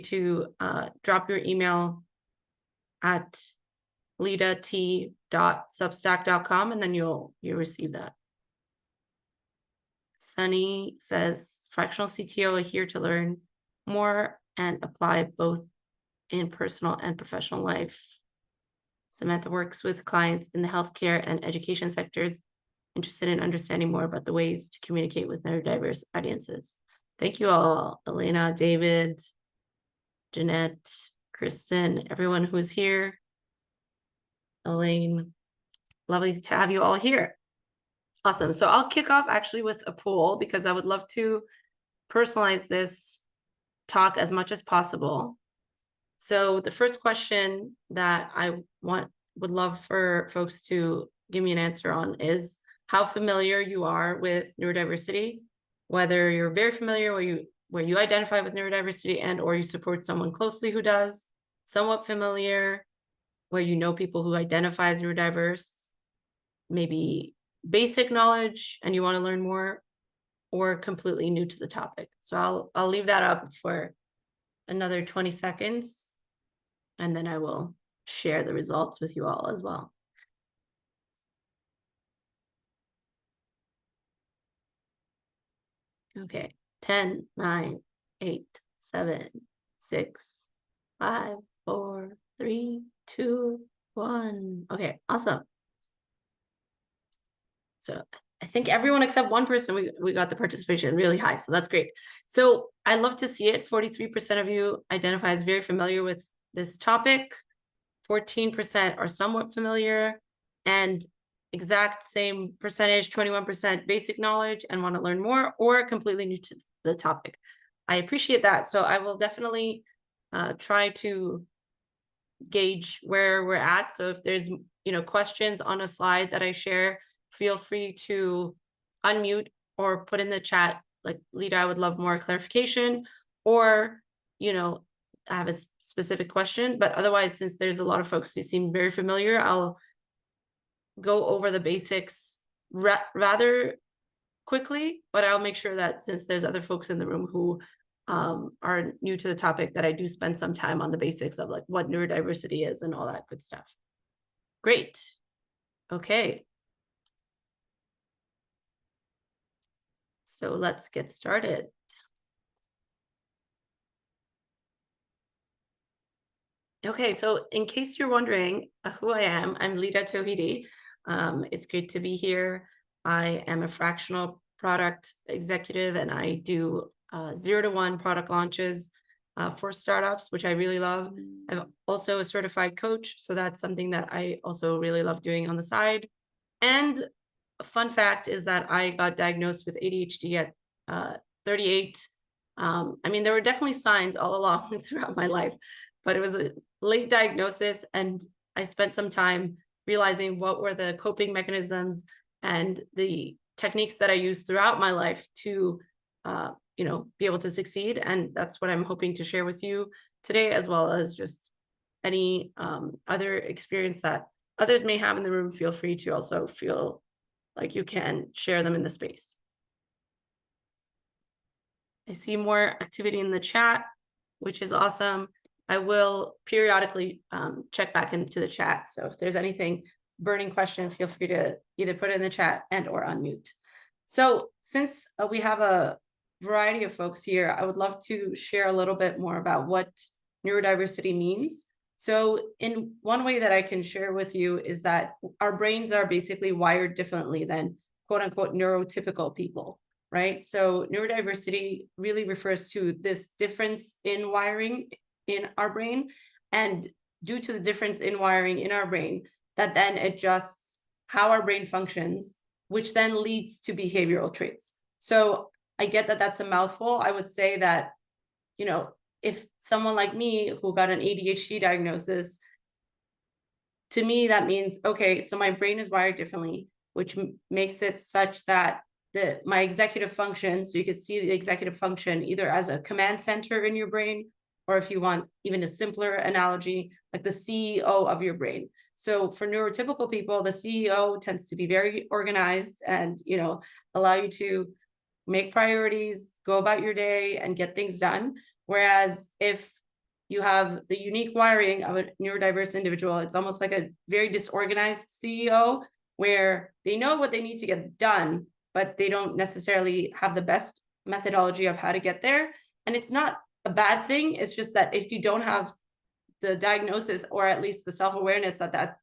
to drop your email at lidat.substack.com, and then you'll receive that. Sunny says, fractional CTO here to learn more and apply both in personal and professional life. Samantha works with clients in the healthcare and education sectors, interested in understanding more about the ways to communicate with neurodiverse audiences. Thank you all, Elena, David, Jeanette, Kristen, everyone who's here. Elaine, lovely to have you all here. Awesome. So I'll kick off actually with a poll because I would love to personalize this talk as much as possible. So the first question that I would love for folks to give me an answer on is how familiar you are with neurodiversity, whether you're very familiar where you identify with neurodiversity and or you support someone closely who does, somewhat familiar, where you know people who identify as neurodiverse, maybe basic knowledge and you want to learn more, or completely new to the topic. So I'll leave that up for another 20 seconds, and then I will share the results with you all as well. Okay, 10, 9, 8, 7, 6, 5, 4, 3, 2, 1. Okay, awesome. So I think everyone except one person, we got the participation really high. So that's great. So I love to see it. 43% of you identify as very familiar with this topic. 14% are somewhat familiar, and exact same percentage, 21% basic knowledge and want to learn more, or completely new to the topic. I appreciate that. So I will definitely try to gauge where we're at. So if there's questions on a slide that I share, feel free to unmute or put in the chat, like, Lida, I would love more clarification, or, I have a specific question. But otherwise, since there's a lot of folks who seem very familiar, I'll go over the basics rather quickly, but I'll make sure that since there's other folks in the room who are new to the topic, that I do spend some time on the basics of like what neurodiversity is and all that good stuff. Great. Okay. So let's get started. Okay, so in case you're wondering who I am, I'm Lida Tohidi. It's great to be here. I am a fractional product executive, and I do 0 to 1 product launches for startups, which I really love. I'm also a certified coach, so that's something that I also really love doing on the side. And a fun fact is that I got diagnosed with ADHD at 38. I mean, there were definitely signs all along throughout my life, but it was a late diagnosis, and I spent some time realizing what were the coping mechanisms and the techniques that I used throughout my life to, be able to succeed. And that's what I'm hoping to share with you today, as well as just any other experience that others may have in the room. Feel free to also feel like you can share them in the space. I see more activity in the chat, which is awesome. I will periodically check back into the chat. So if there's anything burning question, feel free to either put it in the chat and or unmute. So since we have a variety of folks here, I would love to share a little bit more about what neurodiversity means. So in one way that I can share with you is that our brains are basically wired differently than quote unquote neurotypical people, right? So neurodiversity really refers to this difference in wiring in our brain, and due to the difference in wiring in our brain, that then adjusts how our brain functions, which then leads to behavioral traits. So I get that that's a mouthful. I would say that, if someone like me who got an ADHD diagnosis, to me, that means, okay, so my brain is wired differently, which makes it such that my executive function, so you could see the executive function either as a command center in your brain, or if you want even a simpler analogy, like the CEO of your brain. So for neurotypical people, the CEO tends to be very organized and, allow you to make priorities, go about your day and get things done. Whereas if you have the unique wiring of a neurodiverse individual. It's almost like a very disorganized CEO where they know what they need to get done, but they don't necessarily have the best methodology of how to get there. And it's not a bad thing. It's just that if you don't have the diagnosis, or at least the self-awareness that that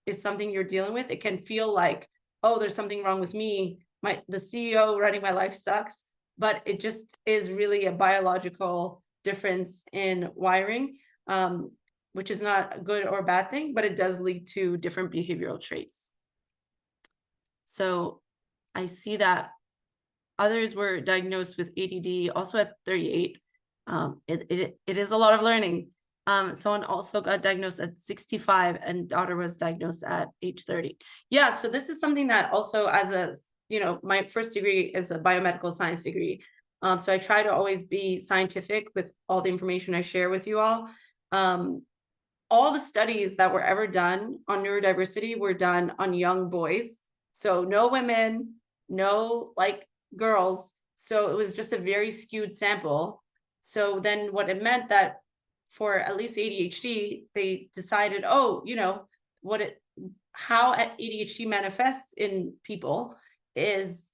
is something you're dealing with, it can feel like, oh, there's something wrong with me. The CEO running my life sucks, but it just is really a biological difference in wiring, which is not a good or bad thing, but it does lead to different behavioral traits. So I see that others were diagnosed with ADD also at 38. It is a lot of learning. Someone also got diagnosed at 65 and daughter was diagnosed at age 30. Yeah, so this is something that also, as a, my first degree is a biomedical science degree. So I try to always be scientific with all the information I share with you all. All the studies that were ever done on neurodiversity were done on young boys. So no women, no like girls. So it was just a very skewed sample. So then what it meant that for at least ADHD, they decided, oh, how ADHD manifests in people is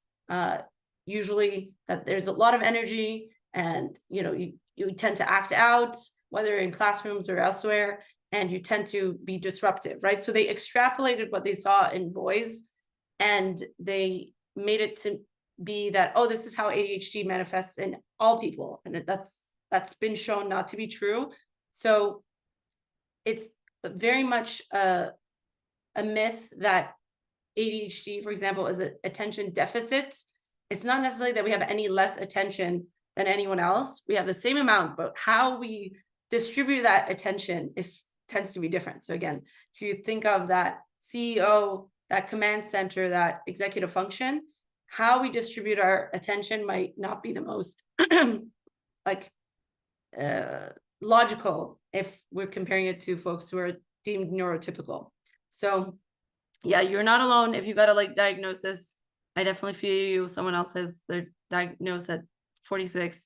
usually that there's a lot of energy, and you tend to act out, whether in classrooms or elsewhere, and you tend to be disruptive, right? So they extrapolated what they saw in boys, and they made it to be that, oh, this is how ADHD manifests in all people, and that's been shown not to be true. So it's very much a myth that ADHD, for example, is an attention deficit. It's not necessarily that we have any less attention than anyone else. We have the same amount, but how we distribute that attention tends to be different. So again, if you think of that CEO, that command center, that executive function, how we distribute our attention might not be the most logical if we're comparing it to folks who are deemed neurotypical. So yeah, you're not alone if you got a diagnosis. I definitely feel you. Someone else says they're diagnosed at 46.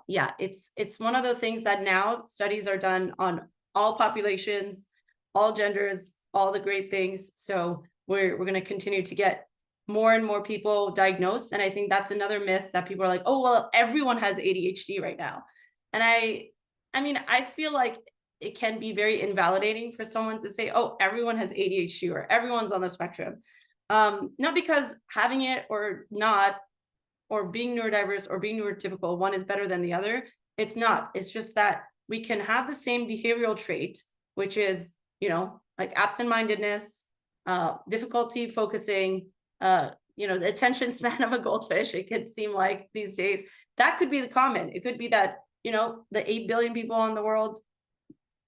Yeah, it's one of the things that now studies are done on all populations, all genders, all the great things. So we're going to continue to get more and more people diagnosed. And I think that's another myth that people are like, oh, well, everyone has ADHD right now. And I feel like it can be very invalidating for someone to say, oh, everyone has ADHD or everyone's on the spectrum. Not because having it or not, or being neurodiverse or being neurotypical, one is better than the other. It's not. It's just that we can have the same behavioral trait, which is, like absent-mindedness, difficulty focusing, the attention span of a goldfish. It could seem like these days that could be the common. It could be that, the 8 billion people in the world,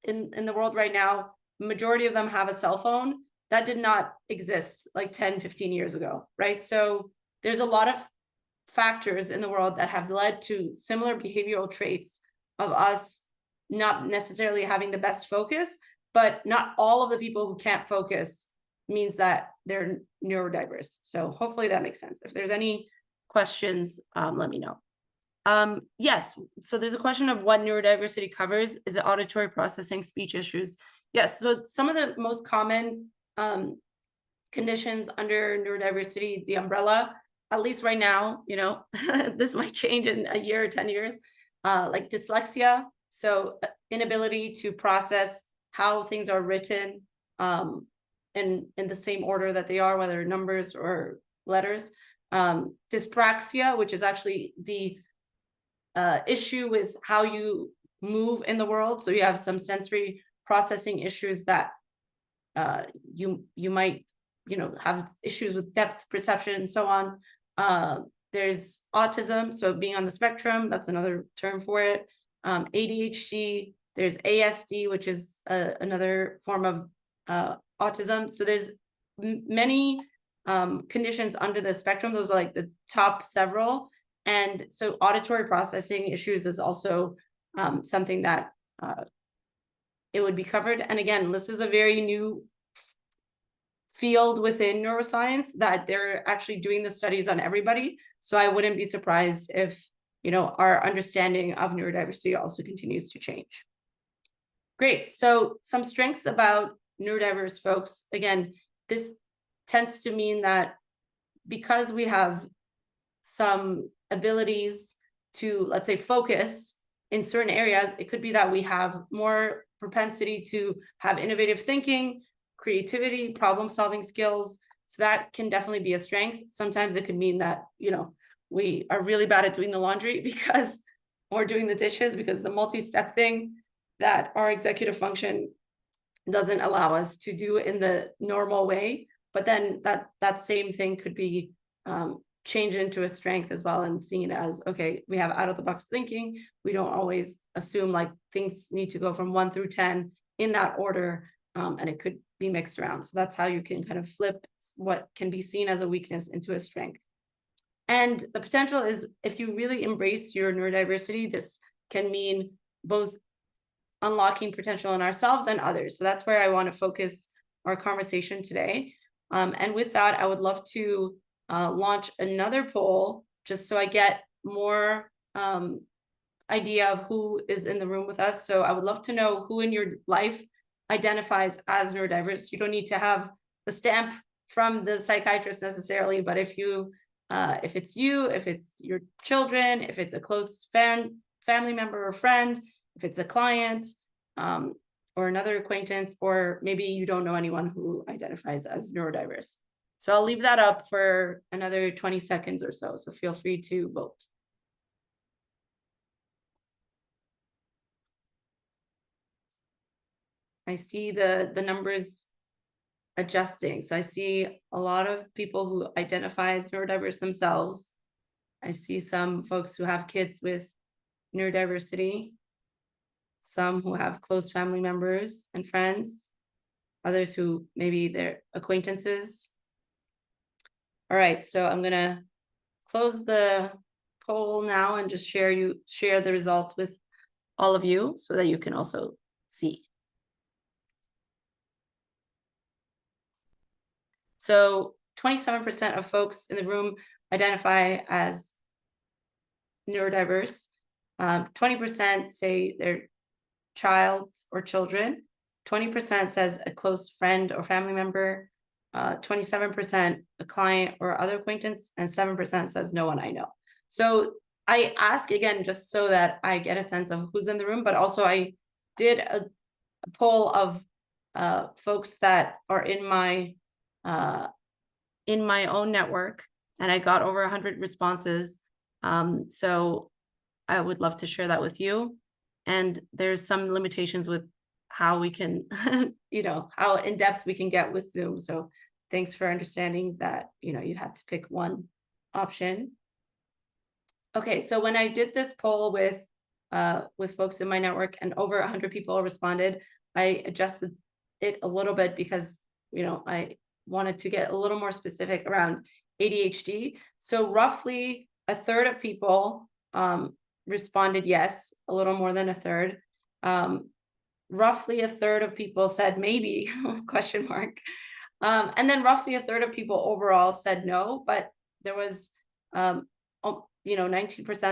in the world right now, majority of them have a cell phone. That did not exist like 10, 15 years ago, right? So there's a lot of factors in the world that have led to similar behavioral traits of us not necessarily having the best focus, but not all of the people who can't focus means that they're neurodiverse. So hopefully that makes sense. If there's any questions, let me know. Yes, so there's a question of what neurodiversity covers. Is it auditory processing, speech issues? Yes, so some of the most common conditions under neurodiversity, the umbrella, at least right now, this might change in a year or 10 years, like dyslexia, so inability to process how things are written in the same order that they are, whether numbers or letters. Dyspraxia, which is actually the issue with how you move in the world. So you have some sensory processing issues that you might, have issues with depth perception and so on. There's autism, so being on the spectrum, that's another term for it. ADHD, there's ASD, which is another form of autism. So there's many conditions under the spectrum. Those are like the top several. And so auditory processing issues is also something that it would be covered. And again, this is a very new field within neuroscience that they're actually doing the studies on everybody. So I wouldn't be surprised if, our understanding of neurodiversity also continues to change. Great. So some strengths about neurodiverse folks. Again, this tends to mean that because we have some abilities to, let's say, focus in certain areas, it could be that we have more propensity to have innovative thinking, creativity, problem-solving skills. So that can definitely be a strength. Sometimes it could mean that, we are really bad at doing the laundry because, or doing the dishes because the multi-step thing that our executive function doesn't allow us to do in the normal way. But then that same thing could be changed into a strength as well, and seen as, okay, we have out of the box thinking. We don't always assume like things need to go from 1 through 10 in that order, and it could be mixed around. So that's how you can kind of flip what can be seen as a weakness into a strength. And the potential is, if you really embrace your neurodiversity, this can mean both unlocking potential in ourselves and others. So that's where I want to focus our conversation today. And with that, I would love to launch another poll just so I get more idea of who is in the room with us. So I would love to know who in your life identifies as neurodiverse. You don't need to have the stamp from the psychiatrist necessarily, but if it's you, if it's your children, if it's a close family member or friend, if it's a client, or another acquaintance, or maybe you don't know anyone who identifies as neurodiverse. So I'll leave that up for another 20 seconds or so. So feel free to vote. I see the numbers adjusting. So I see a lot of people who identify as neurodiverse themselves. I see some folks who have kids with neurodiversity, some who have close family members and friends, others who maybe they're acquaintances. All right, so I'm gonna close the poll now and just share the results with all of you so that you can also see. So 27% of folks in the room identify as neurodiverse. 20% say they're child or children. 20% says a close friend or family member. 27% a client or other acquaintance, and 7% says no one I know. So I ask again, just so that I get a sense of who's in the room, but also I did a poll of folks that are in my own network, and I got over 100 responses. So I would love to share that with you. And there's some limitations with how we can, how in depth we can get with Zoom. So thanks for understanding that, you had to pick one option. Okay, so when I did this poll with folks in my network and over 100 people responded, I adjusted it a little bit because, I wanted to get a little more specific around ADHD. So roughly a third of people responded yes, a little more than a third. Roughly a third of people said maybe, question mark. And then roughly a third of people overall said no, but there was, 19%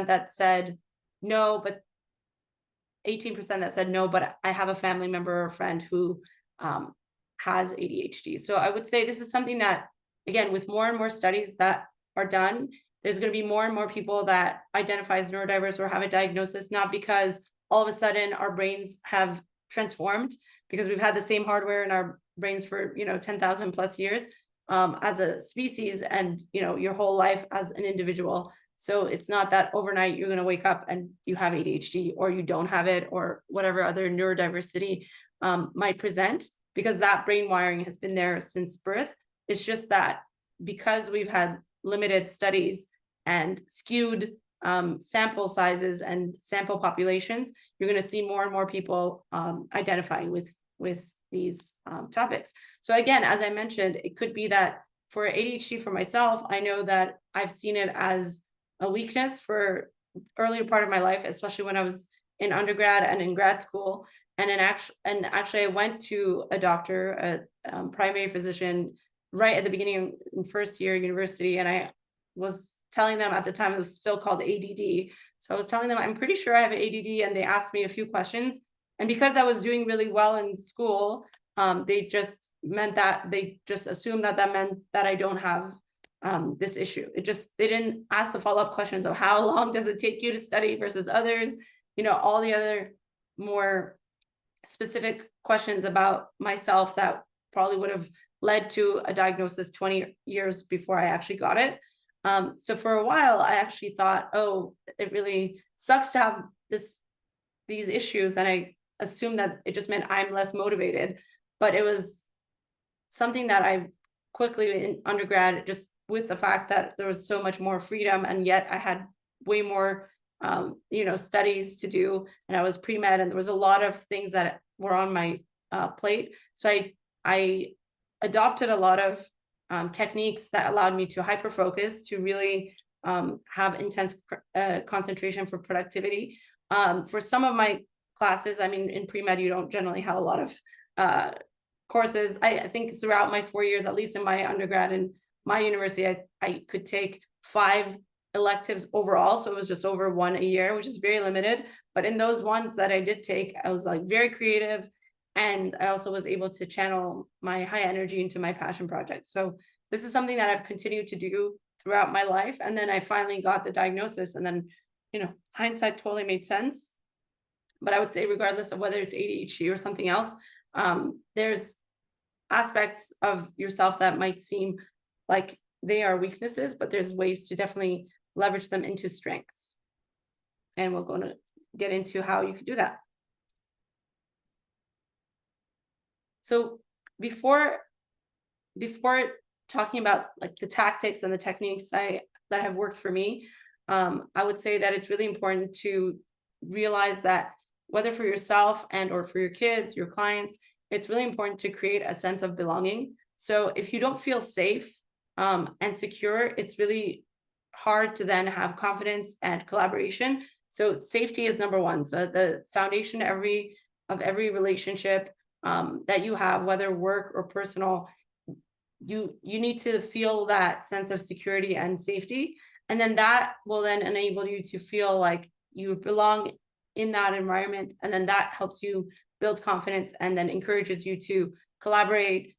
that said no, but 18% that said no, but I have a family member or friend who has ADHD. So I would say this is something that, again, with more and more studies that are done, there's going to be more and more people that identify as neurodiverse or have a diagnosis, not because all of a sudden our brains have transformed, because we've had the same hardware in our brains for 10,000 plus years as a species, and your whole life as an individual. So it's not that overnight you're going to wake up and you have ADHD, or you don't have it, or whatever other neurodiversity might present, because that brain wiring has been there since birth. It's just that because we've had limited studies and skewed sample sizes and sample populations, you're going to see more and more people identifying with these topics. So again, as I mentioned, it could be that for ADHD, for myself, I know that I've seen it as a weakness for earlier part of my life, especially when I was in undergrad and in grad school. And actually, I went to a doctor, a primary physician, right at the beginning in first year university, and I was telling them at the time it was still called ADD. So I was telling them, I'm pretty sure I have ADD, and they asked me a few questions, And because I was doing really well in school, they just assumed that meant that I don't have this issue. They didn't ask the follow-up questions of how long does it take you to study versus others, all the other more specific questions about myself that probably would have led to a diagnosis 20 years before I actually got it. So for a while, I actually thought, oh, it really sucks to have these issues. And I assumed that it just meant I'm less motivated, but it was something that I quickly in undergrad, just with the fact that there was so much more freedom, and yet I had way more studies to do, and I was pre-med, and there was a lot of things that were on my plate. So I adopted a lot of techniques that allowed me to hyper focus, to really have intense concentration for productivity. For some of my classes, I mean, in pre-med, you don't generally have a lot of courses. I think throughout my 4 years, at least in my undergrad and my university, I could take 5 electives overall. So it was just over 1 a year, which is very limited. But in those ones that I did take, I was like very creative. And I also was able to channel my high energy into my passion project. So this is something that I've continued to do throughout my life. And then I finally got the diagnosis, and then, hindsight totally made sense. But I would say, regardless of whether it's ADHD or something else, there's aspects of yourself that might seem like they are weaknesses, but there's ways to definitely leverage them into strengths. And we're going to get into how you can do that. So before talking about like the tactics and the techniques that have worked for me, I would say that it's really important to realize that whether for yourself and or for your kids, your clients, it's really important to create a sense of belonging. So if you don't feel safe and secure, it's really hard to then have confidence and collaboration. So safety is number one. So the foundation of every relationship that you have, whether work or personal, you need to feel that sense of security and safety. And then that will then enable you to feel like you belong in that environment. And then that helps you build confidence, and then encourages you to collaborate,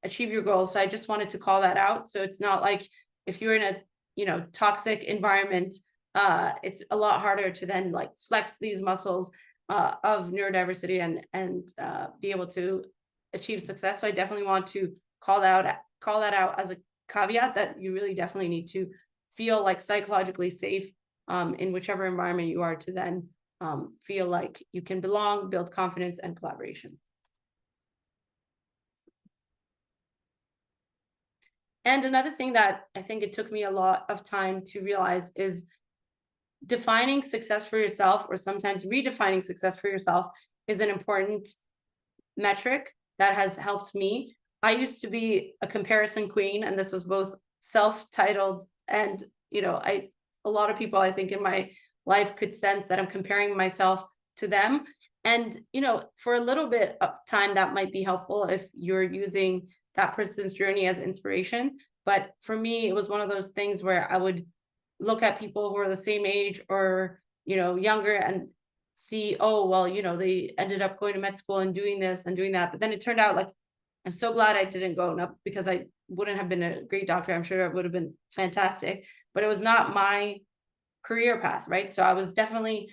achieve your goals. So I just wanted to call that out. So it's not like if you're in a, toxic environment, it's a lot harder to then like flex these muscles of neurodiversity and be able to achieve success. So I definitely want to call that out as a caveat, that you really definitely need to feel like psychologically safe in whichever environment you are, to then feel like you can belong, build confidence and collaboration. And another thing that I think it took me a lot of time to realize is defining success for yourself, or sometimes redefining success for yourself, is an important metric that has helped me. I used to be a comparison queen, and this was both self-titled and, a lot of people I think in my life could sense that I'm comparing myself to them. And, for a little bit of time, that might be helpful if you're using that person's journey as inspiration. But for me, it was one of those things where I would look at people who are the same age or, younger, and see, oh, well, they ended up going to med school and doing this and doing that. But then it turned out like, I'm so glad I didn't go, not because I wouldn't have been a great doctor. I'm sure it would have been fantastic, but it was not my career path, right? So I was definitely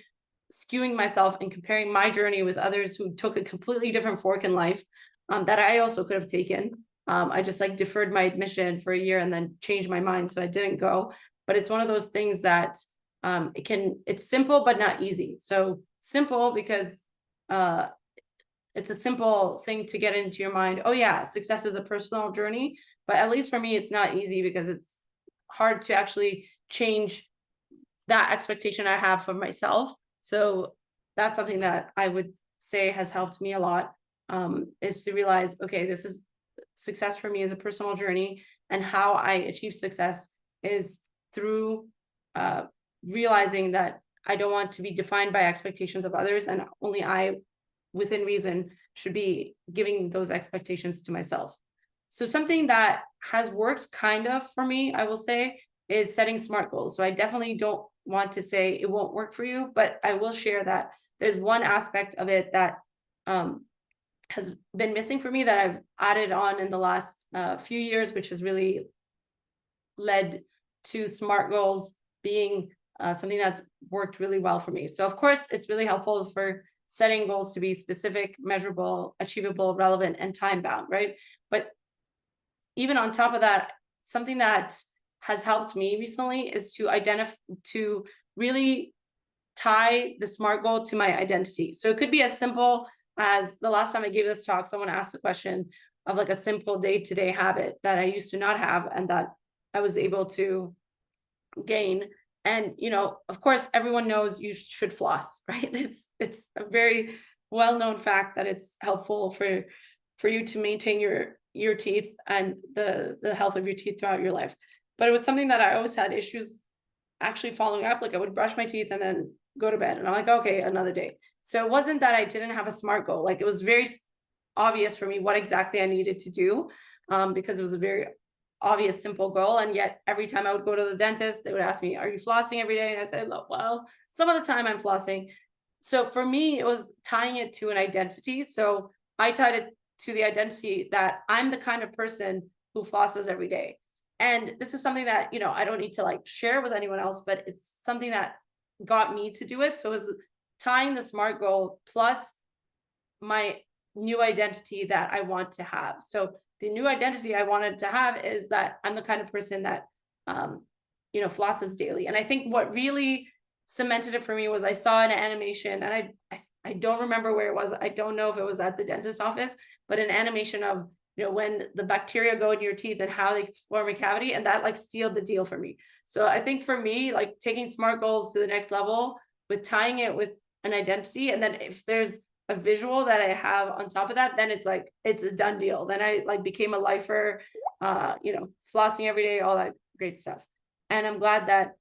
skewing myself and comparing my journey with others who took a completely different fork in life that I also could have taken. I just like deferred my admission for a year and then changed my mind. So I didn't go, but it's one of those things that it's simple, but not easy. So simple because it's a simple thing to get into your mind. Oh yeah, success is a personal journey, but at least for me, it's not easy because it's hard to actually change that expectation I have for myself. So that's something that I would say has helped me a lot, is to realize, okay, this is success for me as a personal journey, and how I achieve success is through realizing that I don't want to be defined by expectations of others, and only I, within reason, should be giving those expectations to myself. So something that has worked kind of for me, I will say, is setting SMART goals. So I definitely don't want to say it won't work for you, but I will share that there's one aspect of it that has been missing for me that I've added on in the last few years, which has really led to SMART goals being something that's worked really well for me. So of course, it's really helpful for setting goals to be specific, measurable, achievable, relevant, and time bound, right? But even on top of that, something that has helped me recently is to really tie the SMART goal to my identity. So it could be as simple as the last time I gave this talk, someone asked the question of like a simple day-to-day habit that I used to not have and that I was able to gain. And, you know, of course, everyone knows you should floss, right? It's a very well-known fact that it's helpful for you to maintain your teeth and the health of your teeth throughout your life. But it was something that I always had issues actually following up. Like I would brush my teeth and then go to bed and I'm like, okay, another day. So it wasn't that I didn't have a SMART goal. Like it was very obvious for me what exactly I needed to do because it was a very obvious, simple goal. And yet every time I would go to the dentist, they would ask me, are you flossing every day? And I said, well, some of the time I'm flossing. So for me, it was tying it to an identity. So I tied it to the identity that I'm the kind of person who flosses every day. And this is something that, you know, I don't need to like share with anyone else, but it's something that got me to do it. So it was tying the SMART goal plus my new identity that I want to have. So the new identity I wanted to have is that I'm the kind of person that, you know, flosses daily. And I think what really cemented it for me was I saw an animation, and I don't remember where it was. I don't know if it was at the dentist office, but an animation of, you know, when the bacteria go in your teeth and how they form a cavity, and that like sealed the deal for me. So I think for me, like taking SMART goals to the next level with tying it with an identity, and then if there's a visual that I have on top of that, then it's like, it's a done deal. Then I like became a lifer, you know, flossing every day, all that great stuff. And I'm glad that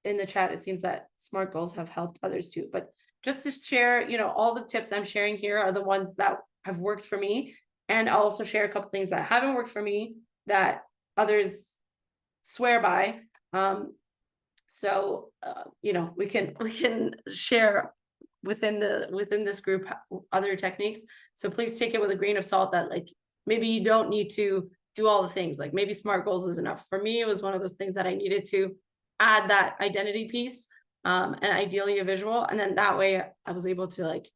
in the chat, it seems that SMART goals have helped others too. But just to share, you know, all the tips I'm sharing here are the ones that have worked for me. And I'll also share a couple things that haven't worked for me that others swear by. So you know, we can share within this group other techniques. So please take it with a grain of salt that like maybe you don't need to do all the things. Like maybe SMART goals is enough. For me, it was one of those things that I needed to add that identity piece, and ideally a visual. And then that way I was able to like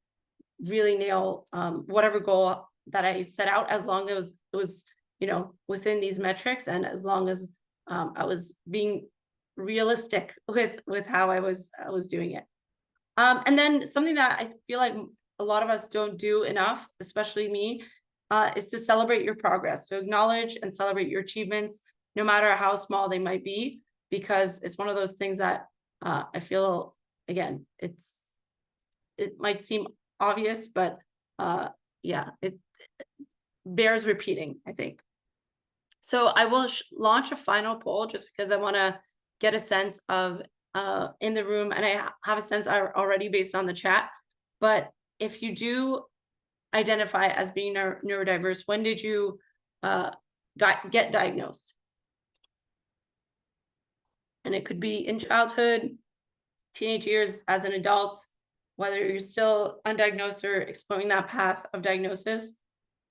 really nail whatever goal that I set out, as long as it was, you know, within these metrics, and as long as I was being realistic with how I was doing it. And then something that I feel like a lot of us don't do enough, especially me, is to celebrate your progress. So acknowledge and celebrate your achievements, no matter how small they might be, because it's one of those things that I feel, again, it might seem obvious, but yeah, it bears repeating, I think. So I will launch a final poll just because I want to get a sense of in the room, and I have a sense already based on the chat. But if you do identify as being neurodiverse, when did you get diagnosed? And it could be in childhood, teenage years, as an adult, whether you're still undiagnosed or exploring that path of diagnosis,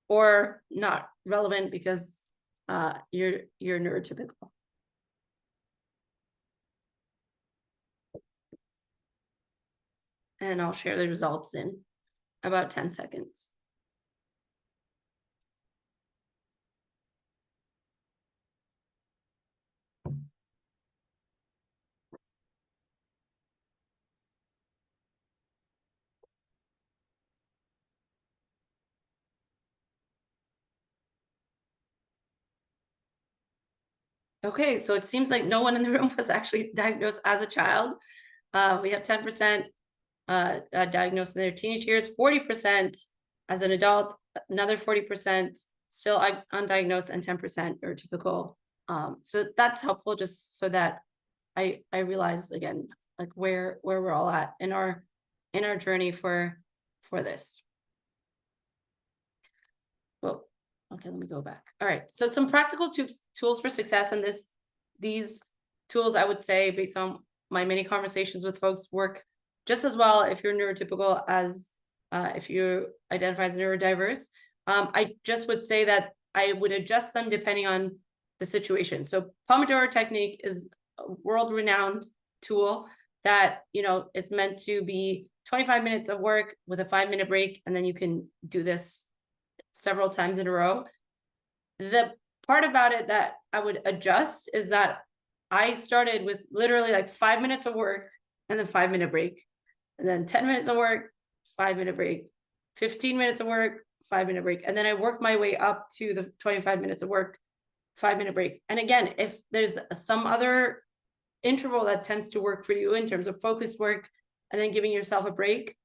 or not relevant because you're neurotypical. And I'll share the results in about 10 seconds. Okay, so it seems like no one in the room was actually diagnosed as a child. We have 10% diagnosed in their teenage years, 40% as an adult, another 40% still undiagnosed, and 10% neurotypical. So that's helpful, just so that I realize again, like where we're all at in our journey for this. Well, okay, let me go back. All right, so some practical tools for success, and these tools, I would say, based on my many conversations with folks, work just as well if you're neurotypical as if you identify as neurodiverse. I just would say that I would adjust them depending on the situation. So Pomodoro technique is a world-renowned tool that, you know, it's meant to be 25 minutes of work with a 5-minute break, and then you can do this several times in a row. The part about it that I would adjust is that I started with literally like 5 minutes of work and then 5-minute break, and then 10 minutes of work, 5-minute break, 15 minutes of work, 5-minute break. And then I worked my way up to the 25 minutes of work, 5-minute break. And again, if there's some other interval that tends to work for you in terms of focused work and then giving yourself a break,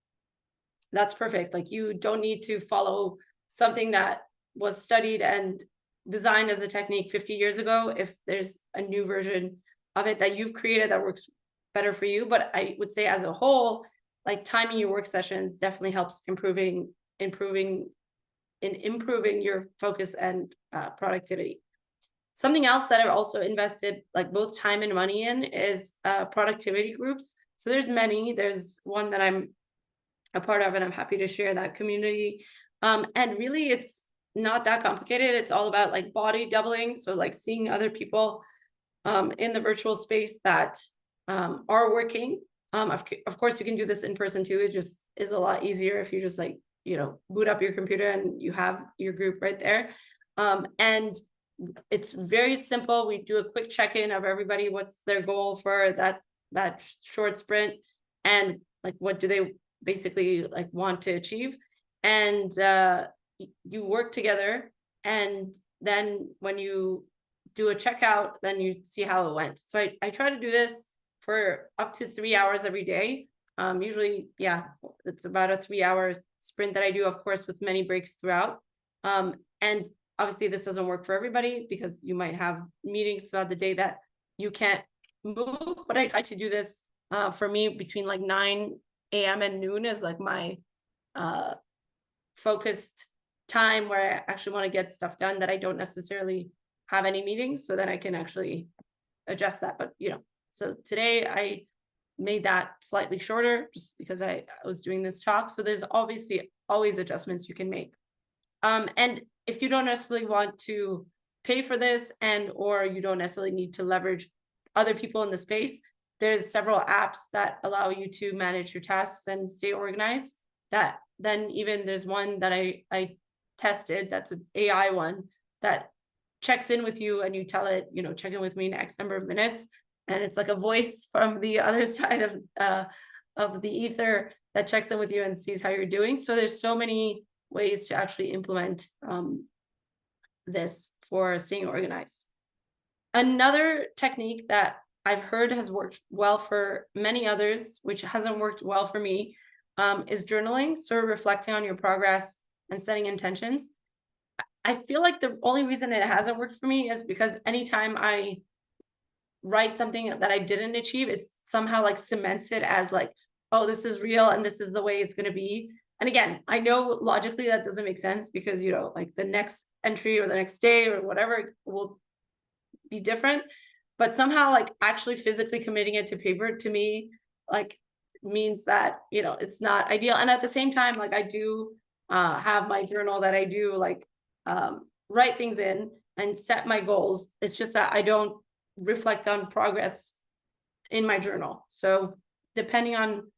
that's perfect. Like, you don't need to follow something that was studied and designed as a technique 50 years ago if there's a new version of it that you've created that works better for you. But I would say as a whole, like, timing your work sessions definitely helps improving your focus and productivity. Something else that I've also invested like both time and money in is productivity groups. So there's many. There's one that I'm a part of, and I'm happy to share that community. And really, it's not that complicated. It's all about like body doubling. So like seeing other people in the virtual space that are working. Of course, you can do this in person too. It just is a lot easier if you just like, you know, boot up your computer and you have your group right there. And it's very simple. We do a quick check-in of everybody, what's their goal for that short sprint, and like what do they basically like want to achieve. And you work together, and then when you do a checkout, then you see how it went. So I try to do this for up to 3 hours every day. Usually, yeah, it's about a 3-hour sprint that I do, of course, with many breaks throughout. And obviously this doesn't work for everybody because you might have meetings throughout the day that you can't move, but I try to do this for me between like 9 a.m. and noon is like my focused time where I actually want to get stuff done that I don't necessarily have any meetings, so then I can actually adjust that. But you know, so today I made that slightly shorter just because I was doing this talk. So there's obviously always adjustments you can make. And if you don't necessarily want to pay for this, and or you don't necessarily need to leverage other people in the space, there's several apps that allow you to manage your tasks and stay organized. That then even there's one that I tested that's an AI one that checks in with you, and you tell it, you know, check in with me in X number of minutes, and it's like a voice from the other side of the ether that checks in with you and sees how you're doing. So there's so many ways to actually implement this for staying organized. Another technique that I've heard has worked well for many others, which hasn't worked well for me, is journaling. So reflecting on your progress and setting intentions. I feel like the only reason it hasn't worked for me is because anytime I write something that I didn't achieve, it's somehow like cemented as like, oh, this is real and this is the way it's going to be. And again, I know logically that doesn't make sense because, you know, like the next entry or the next day or whatever will be different. But somehow like actually physically committing it to paper to me, like means that, you know, it's not ideal. And at the same time, like I do have my journal that I do like write things in and set my goals. It's just that I don't reflect on progress in my journal. So depending on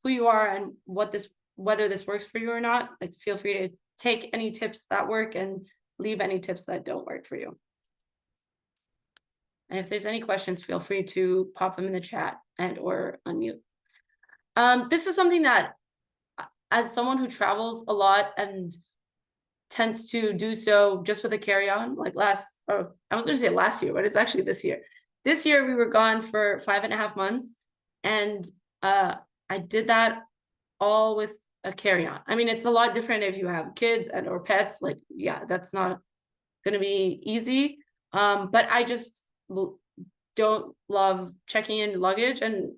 who you are and whether this works for you or not, like feel free to take any tips that work and leave any tips that don't work for you. And if there's any questions, feel free to pop them in the chat and or unmute. This is something that, as someone who travels a lot and tends to do so just with a carry-on, like I was going to say last year, but it's actually this year. This year we were gone for 5.5 months, and I did that all with a carry-on. I mean, it's a lot different if you have kids and or pets. Like, yeah, that's not going to be easy. But I just don't love checking in luggage, and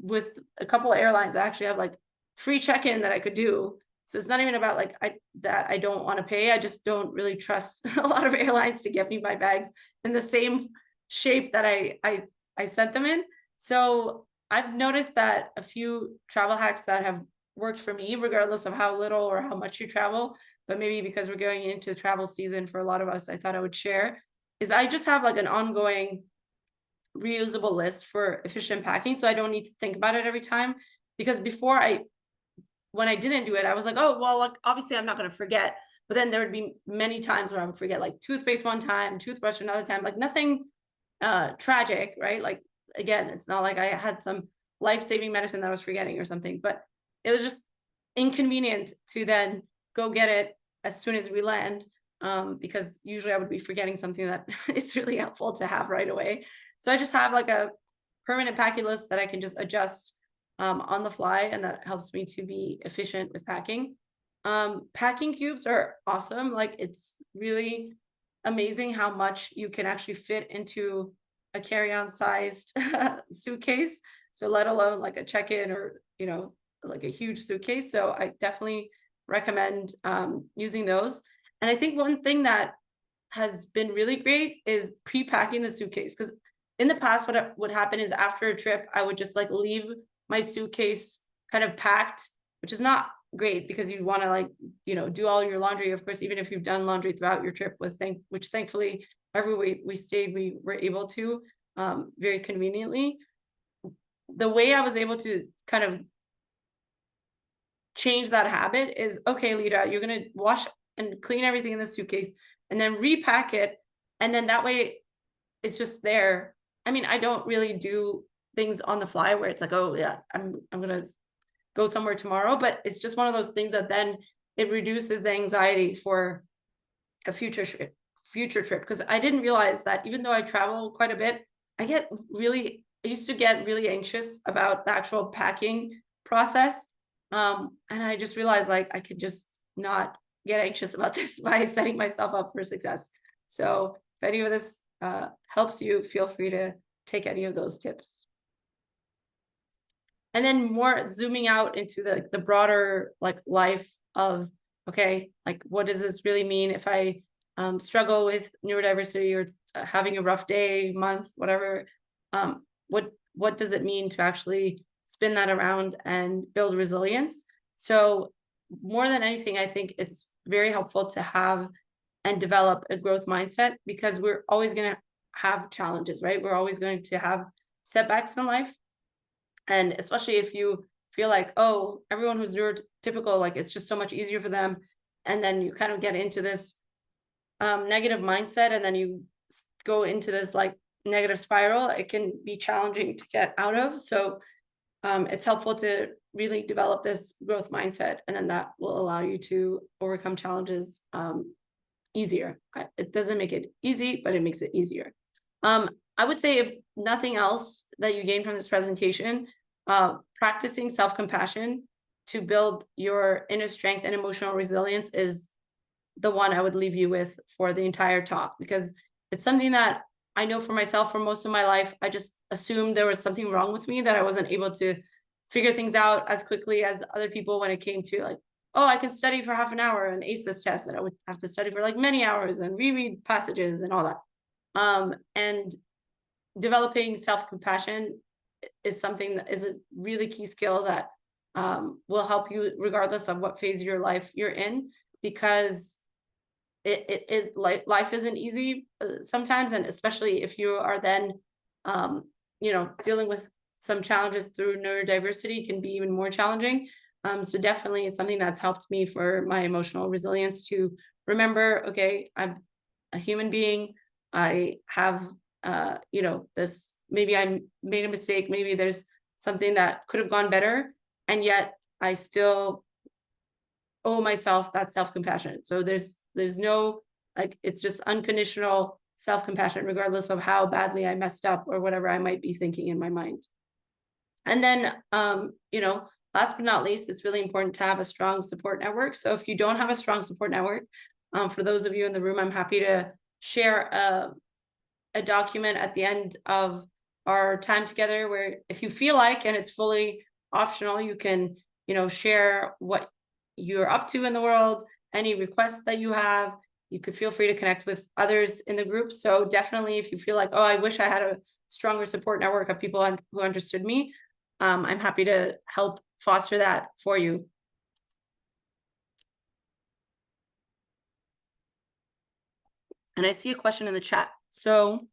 with a couple of airlines, I actually have like free check-in that I could do. So it's not even about like I don't want to pay. I just don't really trust a lot of airlines to get me my bags in the same shape that I sent them in. So I've noticed that a few travel hacks that have worked for me, regardless of how little or how much you travel, but maybe because we're going into travel season for a lot of us, I thought I would share, is I just have like an ongoing reusable list for efficient packing. So I don't need to think about it every time. Because when I didn't do it, I was like, oh, well, like, obviously I'm not going to forget. But then there would be many times where I would forget, like toothpaste one time, toothbrush another time, like nothing tragic, right? Like, again, it's not like I had some life-saving medicine that I was forgetting or something, but it was just inconvenient to then go get it as soon as we land, because usually I would be forgetting something that it's really helpful to have right away. So I just have like a permanent packing list that I can just adjust on the fly, and that helps me to be efficient with packing. Packing cubes are awesome. Like, it's really amazing how much you can actually fit into a carry-on sized suitcase. So let alone like a check-in or, like a huge suitcase. So I definitely recommend using those. And I think one thing that has been really great is pre-packing the suitcase. Because in the past, what would happen is after a trip, I would just like leave my suitcase kind of packed, which is not great because you want to like, do all your laundry. Of course, even if you've done laundry throughout your trip which thankfully everywhere we stayed, we were able to very conveniently. The way I was able to kind of change that habit is, okay, Lida, you're going to wash and clean everything in the suitcase and then repack it. And then that way it's just there. I mean, I don't really do things on the fly where it's like, oh yeah, I'm going to go somewhere tomorrow, but it's just one of those things that then it reduces the anxiety for a future trip. Because I didn't realize that even though I travel quite a bit, I used to get really anxious about the actual packing process. And I just realized like I could just not get anxious about this by setting myself up for success. So if any of this helps you, feel free to take any of those tips. And then more zooming out into the broader like life of, okay, like what does this really mean if I struggle with neurodiversity or having a rough day, month, whatever? What does it mean to actually spin that around and build resilience? So more than anything, I think it's very helpful to have and develop a growth mindset, because we're always going to have challenges, right? We're always going to have setbacks in life. And especially if you feel like, oh, everyone who's neurotypical, like it's just so much easier for them. And then you kind of get into this negative mindset, and then you go into this like negative spiral. It can be challenging to get out of. So it's helpful to really develop this growth mindset, and then that will allow you to overcome challenges easier. It doesn't make it easy, but it makes it easier. I would say, if nothing else that you gain from this presentation, practicing self-compassion to build your inner strength and emotional resilience is the one I would leave you with for the entire talk, because it's something that I know for myself for most of my life. I just assumed there was something wrong with me, that I wasn't able to figure things out as quickly as other people when it came to like, oh, I can study for half an hour and ace this test, and I would have to study for like many hours and reread passages and all that. And developing self-compassion is something that is a really key skill that will help you regardless of what phase of your life you're in, because it is like life isn't easy sometimes, and especially if you are then dealing with some challenges through neurodiversity, can be even more challenging. So definitely it's something that's helped me for my emotional resilience, to remember, okay, I'm a human being. I have this, maybe I made a mistake, maybe there's something that could have gone better, and yet I still owe myself that self-compassion. So there's no, like, it's just unconditional self-compassion, regardless of how badly I messed up or whatever I might be thinking in my mind. And then, last but not least, it's really important to have a strong support network. So if you don't have a strong support network, for those of you in the room, I'm happy to share a document at the end of our time together, where if you feel like, and it's fully optional, you can, share what you're up to in the world, any requests that you have. You could feel free to connect with others in the group. So definitely, if you feel like, oh, I wish I had a stronger support network of people who understood me, I'm happy to help foster that for you. And I see a question in the chat. So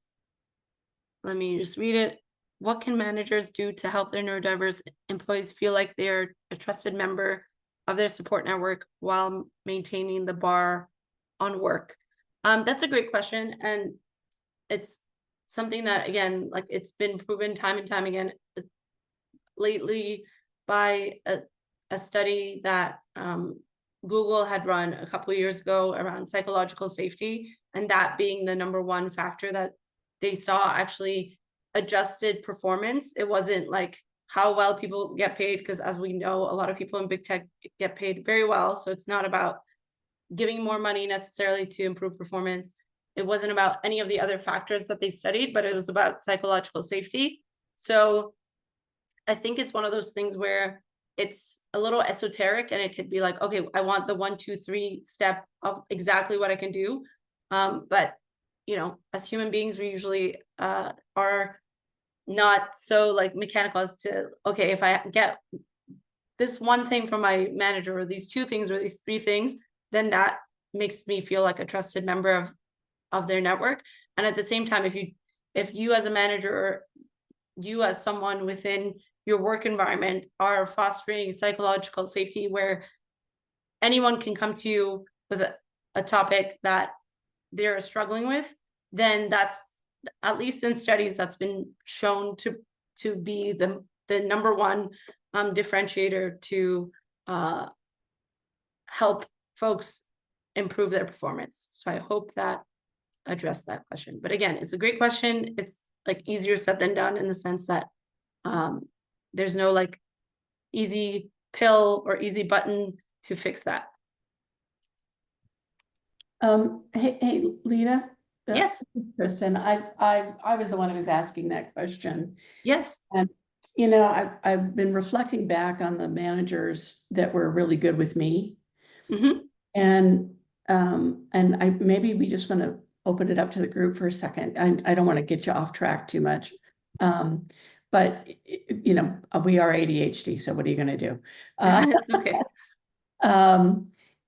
let me just read it. What can managers do to help their neurodiverse employees feel like they're a trusted member of their support network while maintaining the bar on work? That's a great question. And it's something that, again, like it's been proven time and time again lately by a study that Google had run a couple of years ago around psychological safety, and that being the number one factor that they saw actually adjusted performance. It wasn't like how well people get paid, because as we know, a lot of people in big tech get paid very well. So it's not about giving more money necessarily to improve performance. It wasn't about any of the other factors that they studied, but it was about psychological safety. So I think it's one of those things where it's a little esoteric, and it could be like, okay, I want the 1, 2, 3 step of exactly what I can do. But you know, as human beings, we usually are not so like mechanical as to, okay, if I get this one thing from my manager, or these 2 things, or these 3 things, then that makes me feel like a trusted member of their network. And at the same time, if you as a manager, or you as someone within your work environment are fostering psychological safety, where anyone can come to you with a topic that they're struggling with, then that's, at least in studies, that's been shown to be the number one differentiator to help folks improve their performance. So I hope that addressed that question. But again, it's a great question. It's like easier said than done, in the sense that there's no like easy pill or easy button to fix that. Hey, Lida. Yes. Kristen, I was the one who was asking that question. Yes. And you know, I've been reflecting back on the managers that were really good with me. Mm-hmm. And I maybe we just want to open it up to the group for a second. I don't want to get you off track too much. But you know, we are ADHD, so what are you going to do? Okay.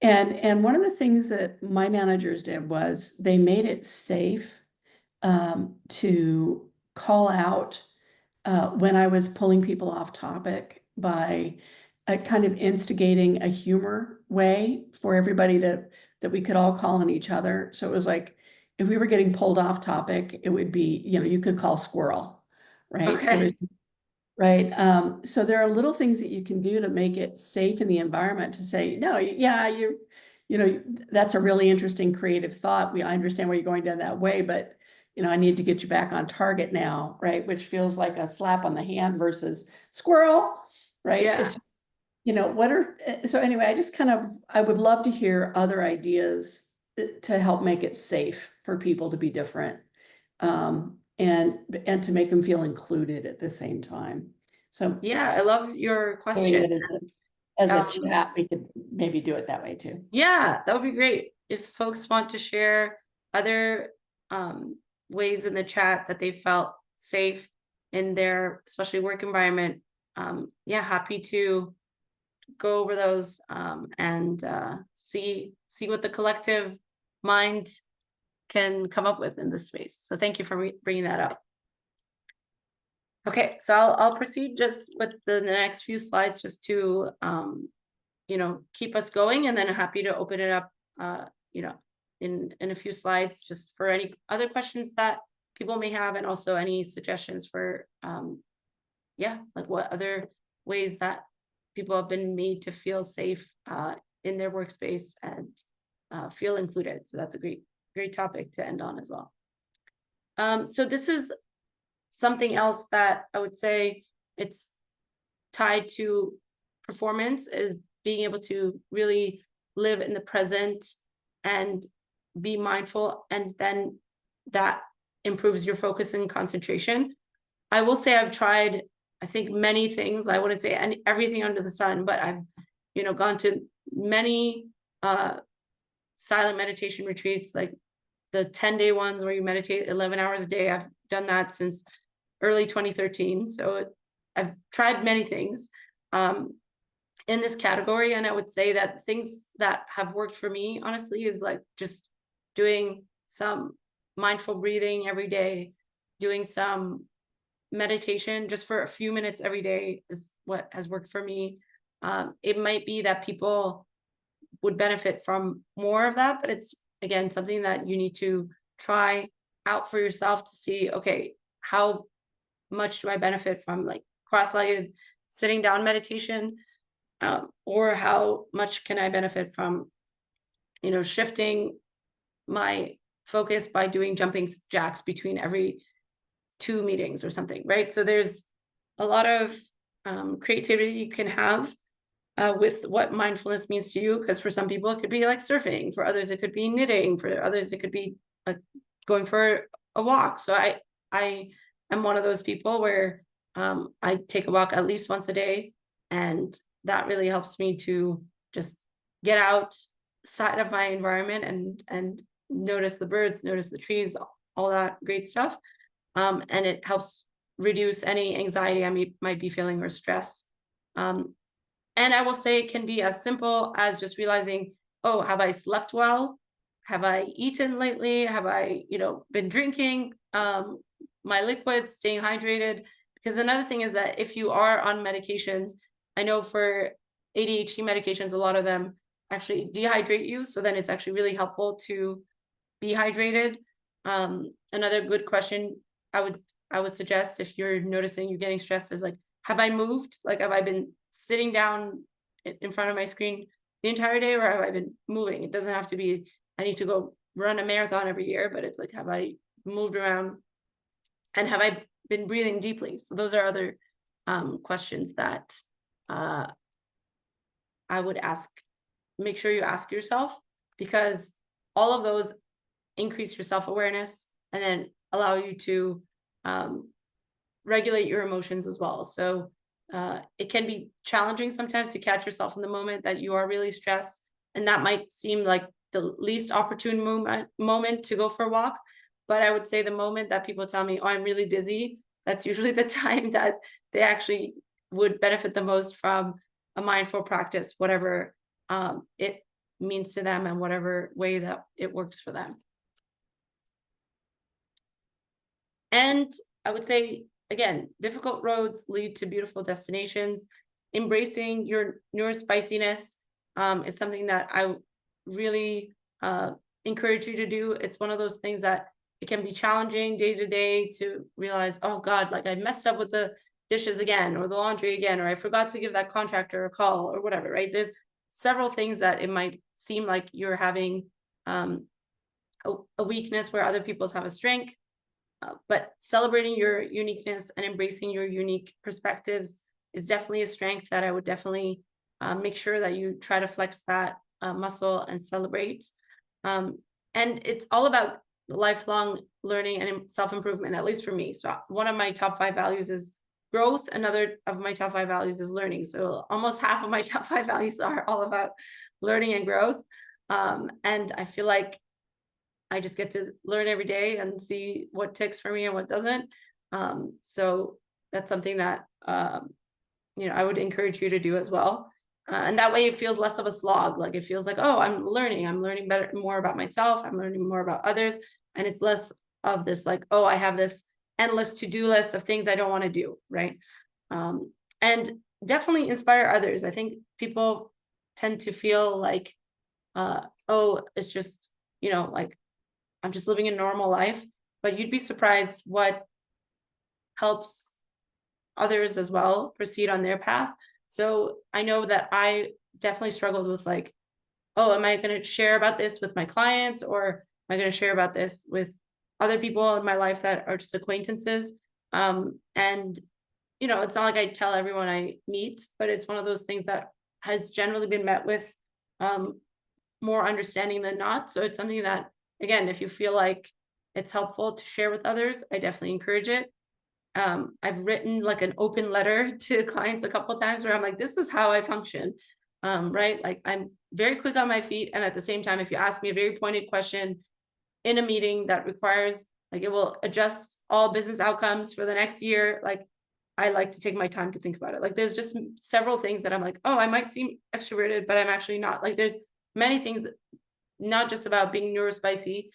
And one of the things that my managers did was they made it safe to call out when I was pulling people off topic by kind of instigating a humor way for everybody that we could all call on each other. So it was like, if we were getting pulled off topic, it would be, you know, you could call squirrel, right? Okay. It was, right. So there are little things that you can do to make it safe in the environment to say, no, yeah, you know, that's a really interesting creative thought. I understand where you're going down that way, but you know, I need to get you back on target now, right? Which feels like a slap on the hand versus squirrel, right? Yeah. It's, you know, so anyway, I would love to hear other ideas to help make it safe for people to be different. And to make them feel included at the same time. So yeah, I love your question. As a chat, we could maybe do it that way too. Yeah, that would be great. If folks want to share other ways in the chat that they felt safe in their, especially work environment, yeah, happy to go over those and see what the collective mind can come up with in this space. So thank you for bringing that up. Okay, so I'll proceed just with the next few slides, just to you know, keep us going, and then I'm happy to open it up you know, in a few slides, just for any other questions that people may have, and also any suggestions for yeah, like what other ways that people have been made to feel safe in their workspace and feel included. So that's a great topic to end on as well. So this is something else that I would say it's tied to performance, is being able to really live in the present and be mindful, and then that improves your focus and concentration. I will say I've tried, I think, many things. I wouldn't say everything under the sun, but I've, you know, gone to many silent meditation retreats, like the 10-day ones where you meditate 11 hours a day. I've done that since early 2013. So I've tried many things in this category, and I would say that things that have worked for me, honestly, is like just doing some mindful breathing every day, doing some meditation just for a few minutes every day is what has worked for me. It might be that people would benefit from more of that, but it's again something that you need to try out for yourself to see, okay, how much do I benefit from like cross-legged sitting down meditation, or how much can I benefit from, shifting my focus by doing jumping jacks between every 2 meetings or something, right? So there's a lot of creativity you can have with what mindfulness means to you, because for some people it could be like surfing, for others it could be knitting, for others it could be like going for a walk. So I am one of those people where I take a walk at least once a day, and that really helps me to just get outside of my environment and notice the birds, notice the trees, all that great stuff. And it helps reduce any anxiety I might be feeling or stress. And I will say it can be as simple as just realizing, oh, have I slept well? Have I eaten lately? Have I, been drinking my liquids, staying hydrated? Because another thing is that if you are on medications, I know for ADHD medications, a lot of them actually dehydrate you. So then it's actually really helpful to be hydrated. Another good question I would suggest if you're noticing you're getting stressed is like, have I moved? Like, have I been sitting down in front of my screen the entire day, or have I been moving? It doesn't have to be, I need to go run a marathon every year, but it's like, have I moved around, and have I been breathing deeply? So those are other questions that I would ask. Make sure you ask yourself, because all of those increase your self-awareness and then allow you to regulate your emotions as well. So it can be challenging sometimes to catch yourself in the moment that you are really stressed, and that might seem like the least opportune moment to go for a walk. But I would say the moment that people tell me, oh, I'm really busy, that's usually the time that they actually would benefit the most from a mindful practice, whatever it means to them and whatever way that it works for them. And I would say, again, difficult roads lead to beautiful destinations. Embracing your neurospiciness is something that I really encourage you to do. It's one of those things that it can be challenging day to day to realize, oh God, like I messed up with the dishes again, or the laundry again, or I forgot to give that contractor a call, or whatever, right? There's several things that it might seem like you're having a weakness where other people's have a strength. But celebrating your uniqueness and embracing your unique perspectives is definitely a strength that I would definitely make sure that you try to flex that muscle and celebrate. And it's all about lifelong learning and self-improvement, at least for me. So one of my top 5 values is growth. Another of my top 5 values is learning. So almost half of my top 5 values are all about learning and growth. And I feel like I just get to learn every day and see what ticks for me and what doesn't. So that's something that, I would encourage you to do as well. And that way it feels less of a slog. Like it feels like, oh, I'm learning better, more about myself. I'm learning more about others. And it's less of this like, oh, I have this endless to-do list of things I don't want to do. Right. And definitely inspire others. I think people tend to feel like, oh, it's just, like, I'm just living a normal life, but you'd be surprised what helps others as well proceed on their path. So I know that I definitely struggled with like, oh, am I going to share about this with my clients, or am I going to share about this with other people in my life that are just acquaintances? And, it's not like I tell everyone I meet, but it's one of those things that has generally been met with more understanding than not. So it's something that, again, if you feel like it's helpful to share with others, I definitely encourage it. I've written like an open letter to clients a couple of times where I'm like, this is how I function, right? Like I'm very quick on my feet. And at the same time, if you ask me a very pointed question in a meeting that requires, like it will adjust all business outcomes for the next year, like I like to take my time to think about it. Like there's just several things that I'm like, oh, I might seem extroverted, but I'm actually not. Like there's many things, not just about being neurospicy,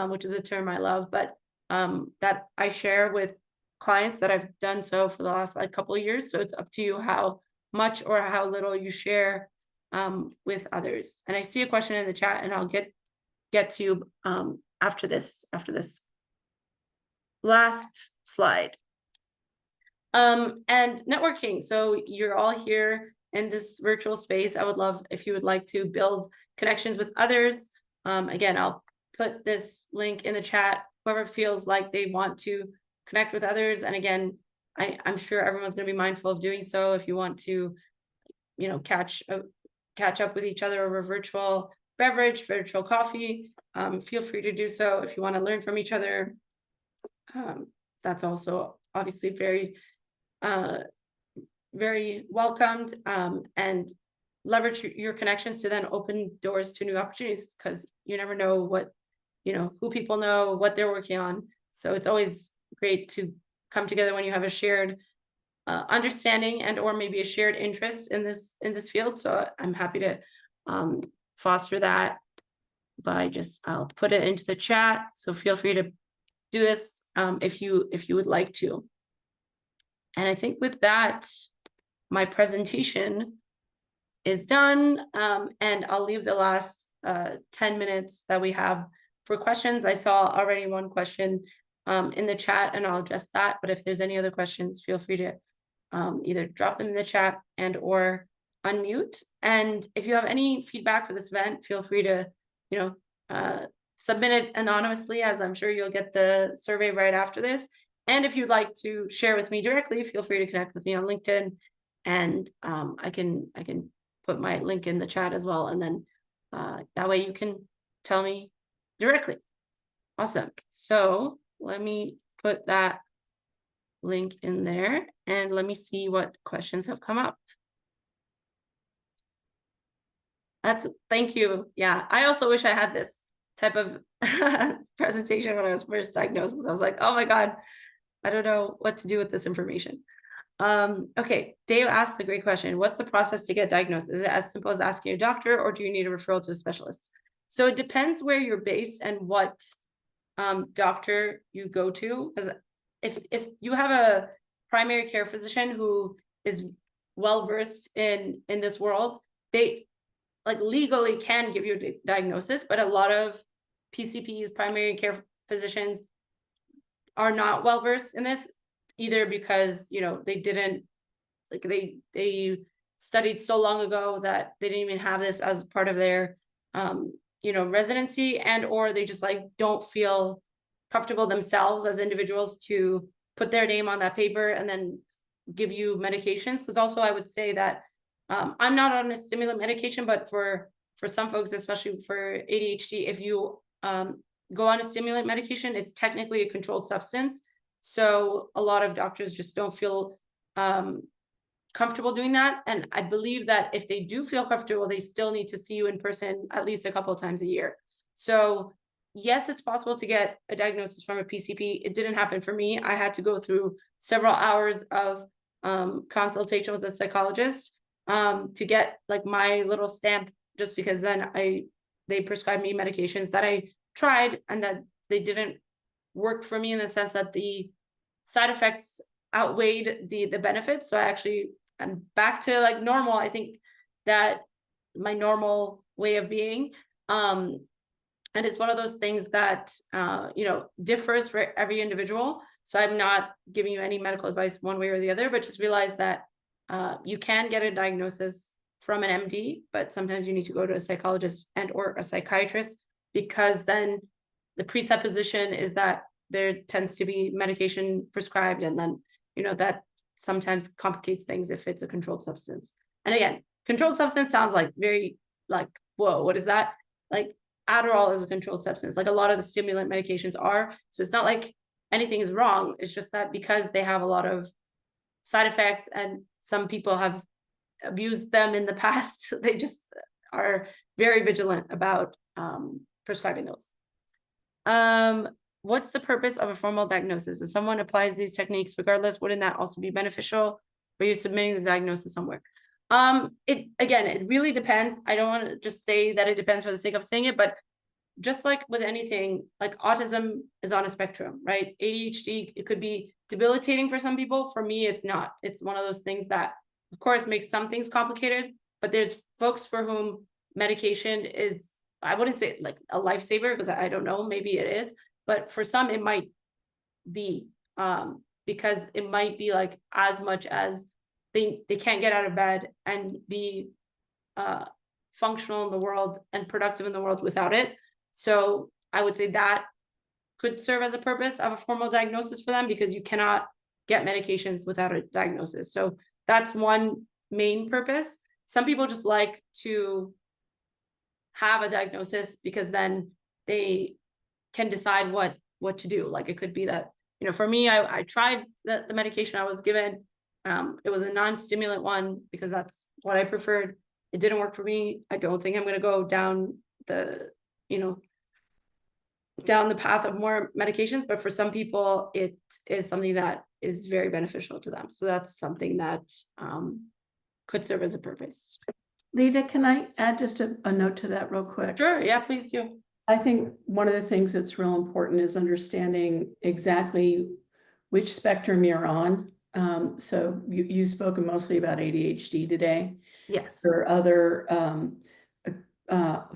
which is a term I love, but that I share with clients that I've done so for the last like couple of years. So it's up to you how much or how little you share with others. And I see a question in the chat, and I'll get to you after this last slide. And networking. So you're all here in this virtual space. I would love if you would like to build connections with others. Again, I'll put this link in the chat, whoever feels like they want to connect with others. And again, I'm sure everyone's going to be mindful of doing so. If you want to, you know, catch up with each other over virtual beverage, virtual coffee, feel free to do so. If you want to learn from each other, that's also obviously very welcomed, and leverage your connections to then open doors to new opportunities, because you never know what, you know, who people know, what they're working on. So it's always great to come together when you have a shared understanding and or maybe a shared interest in this field. So I'm happy to foster that by I'll put it into the chat. So feel free to do this if you would like to. And I think with that, my presentation is done, and I'll leave the last 10 minutes that we have for questions. I saw already one question in the chat, and I'll address that. But if there's any other questions, feel free to either drop them in the chat and or unmute. And if you have any feedback for this event, feel free to, you know, submit it anonymously, as I'm sure you'll get the survey right after this. And if you'd like to share with me directly, feel free to connect with me on LinkedIn, and I can put my link in the chat as well. And then that way you can tell me directly. Awesome. So let me put that link in there, and let me see what questions have come up. Thank you. Yeah, I also wish I had this type of presentation when I was first diagnosed, because I was like, oh my God, I don't know what to do with this information. Okay, Dave asked a great question. What's the process to get diagnosed? Is it as simple as asking a doctor, or do you need a referral to a specialist? So it depends where you're based and what doctor you go to. Because if you have a primary care physician who is well versed in this world, they like legally can give you a diagnosis, but a lot of PCPs, primary care physicians, are not well versed in this, either because, you know, they didn't, like they studied so long ago that they didn't even have this as part of their you know, residency, and or they just like don't feel comfortable themselves as individuals to put their name on that paper and then give you medications. Because also I would say that I'm not on a stimulant medication, but for some folks, especially for ADHD, if you go on a stimulant medication, it's technically a controlled substance. So a lot of doctors just don't feel comfortable doing that. And I believe that if they do feel comfortable, they still need to see you in person at least a couple of times a year. So yes, it's possible to get a diagnosis from a PCP. It didn't happen for me. I had to go through several hours of consultation with a psychologist to get like my little stamp, just because then they prescribed me medications that I tried and that they didn't work for me, in the sense that the side effects outweighed the benefits. So I actually am back to like normal. I think that my normal way of being, and it's one of those things that you know, differs for every individual. So I'm not giving you any medical advice one way or the other, but just realize that you can get a diagnosis from an MD, but sometimes you need to go to a psychologist and or a psychiatrist, because then the presupposition is that there tends to be medication prescribed, and then, you know, that sometimes complicates things if it's a controlled substance. And again, controlled substance sounds like very like, whoa, what is that? Like Adderall is a controlled substance, like a lot of the stimulant medications are. So it's not like anything is wrong. It's just that because they have a lot of side effects and some people have abused them in the past, they just are very vigilant about prescribing those. what's the purpose of a formal diagnosis? If someone applies these techniques regardless, wouldn't that also be beneficial? Or are you submitting the diagnosis somewhere? It really depends. I don't want to just say that it depends for the sake of saying it, but just like with anything, like autism is on a spectrum, right? ADHD, it could be debilitating for some people. For me, it's not. It's one of those things that, of course, makes some things complicated, but there's folks for whom medication is, I wouldn't say like a lifesaver, because I don't know, maybe it is, but for some it might be, because it might be like as much as they can't get out of bed and be functional in the world and productive in the world without it. So I would say that could serve as a purpose of a formal diagnosis for them, because you cannot get medications without a diagnosis. So that's one main purpose. Some people just like to have a diagnosis because then they can decide what to do. Like, it could be that, for me, I tried the medication I was given. It was a non-stimulant one because that's what I preferred. It didn't work for me. I don't think I'm going to go down the, down the path of more medications, but for some people, it is something that is very beneficial to them. So that's something that could serve as a purpose. Lida, can I add just a note to that real quick? Sure, yeah, please do. I think one of the things that's real important is understanding exactly which spectrum you're on. So you've spoken mostly about ADHD today. Yes. There are other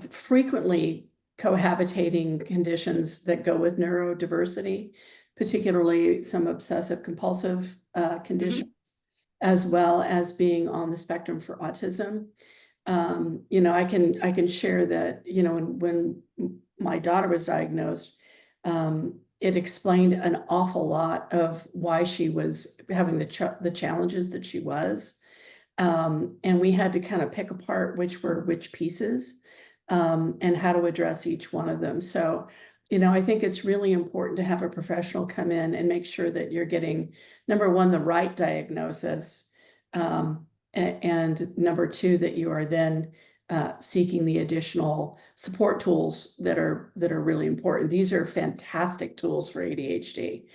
frequently cohabitating conditions that go with neurodiversity, particularly some obsessive compulsive conditions, as well as being on the spectrum for autism. I can share that, when my daughter was diagnosed, it explained an awful lot of why she was having the challenges that she was. And we had to kind of pick apart which pieces, and how to address each one of them. So, I think it's really important to have a professional come in and make sure that you're getting, number one, the right diagnosis, and number two, that you are then seeking the additional support tools that are really important. These are fantastic tools for ADHD,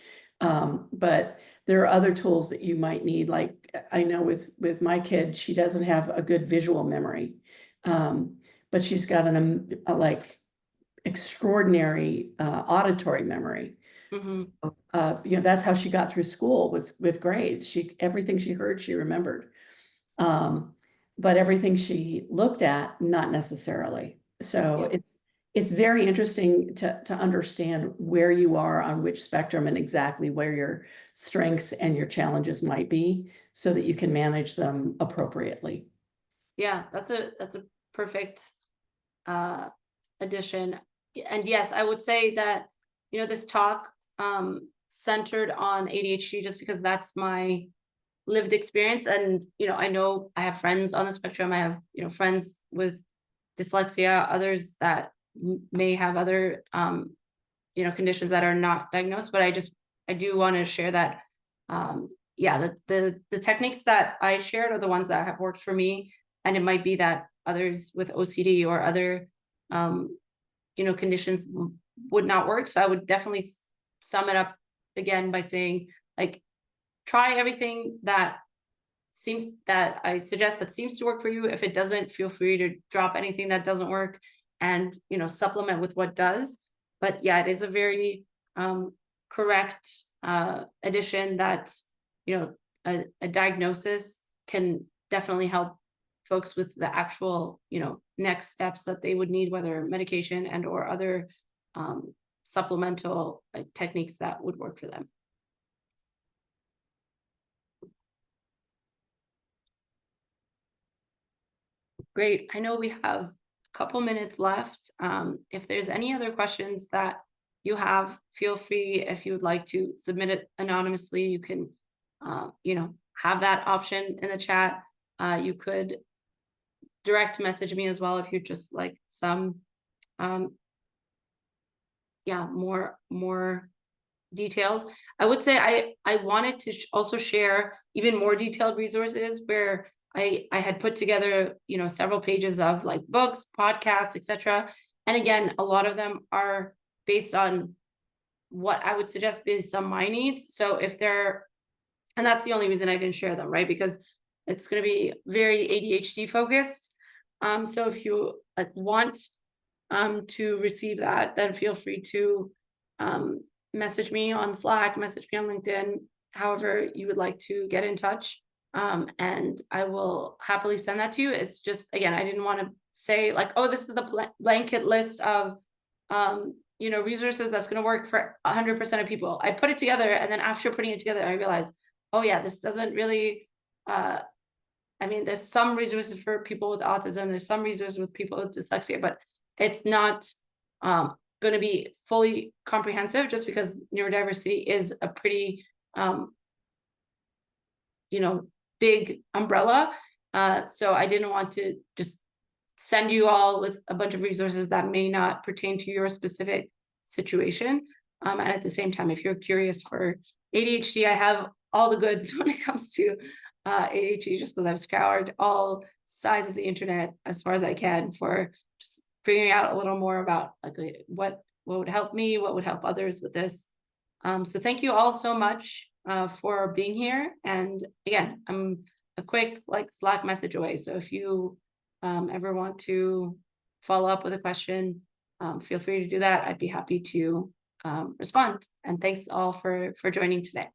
but there are other tools that you might need. Like, I know with my kid, she doesn't have a good visual memory, but she's got like extraordinary auditory memory. That's how she got through school with grades. Everything she heard, she remembered. But everything she looked at, not necessarily. So it's very interesting to understand where you are on which spectrum and exactly where your strengths and your challenges might be, so that you can manage them appropriately. Yeah, that's a perfect addition. And yes, I would say that, this talk centered on ADHD just because that's my lived experience. And, I know I have friends on the spectrum. I have, friends with dyslexia, others that may have other, conditions that are not diagnosed. But I do want to share that, the techniques that I shared are the ones that have worked for me. And it might be that others with OCD or other, conditions would not work. So I would definitely sum it up again by saying, like, try everything that I suggest that seems to work for you. If it doesn't, feel free to drop anything that doesn't work and, supplement with what does. But yeah, it is a very correct addition that, a diagnosis can definitely help folks with the actual, next steps that they would need, whether medication and or other supplemental techniques that would work for them. Great. I know we have a couple minutes left. If there's any other questions that you have, feel free. If you would like to submit it anonymously, you can, have that option in the chat. You could direct message me as well if you'd just like some, more details. I would say I wanted to also share even more detailed resources where I had put together, several pages of like books, podcasts, etc. And again, a lot of them are based on what I would suggest based on my needs. So if they're, and that's the only reason I didn't share them, right? Because it's going to be very ADHD focused. So if you like want to receive that, then feel free to message me on Slack, message me on LinkedIn, however you would like to get in touch. And I will happily send that to you. It's just, again, I didn't want to say like, oh, this is the blanket list of, resources that's going to work for 100% of people. I put it together, and then after putting it together, I realized, oh yeah, this doesn't really, there's some resources for people with autism, there's some resources with people with dyslexia, but it's not going to be fully comprehensive, just because neurodiversity is a pretty, big umbrella. So I didn't want to just send you all with a bunch of resources that may not pertain to your specific situation. And at the same time, if you're curious for ADHD, I have all the goods when it comes to ADHD, just because I've scoured all sides of the internet as far as I can for just figuring out a little more about like what would help me, what would help others with this. So thank you all so much for being here. And again, I'm a quick like Slack message away. So if you ever want to follow up with a question, feel free to do that. I'd be happy to respond. And thanks all for joining today.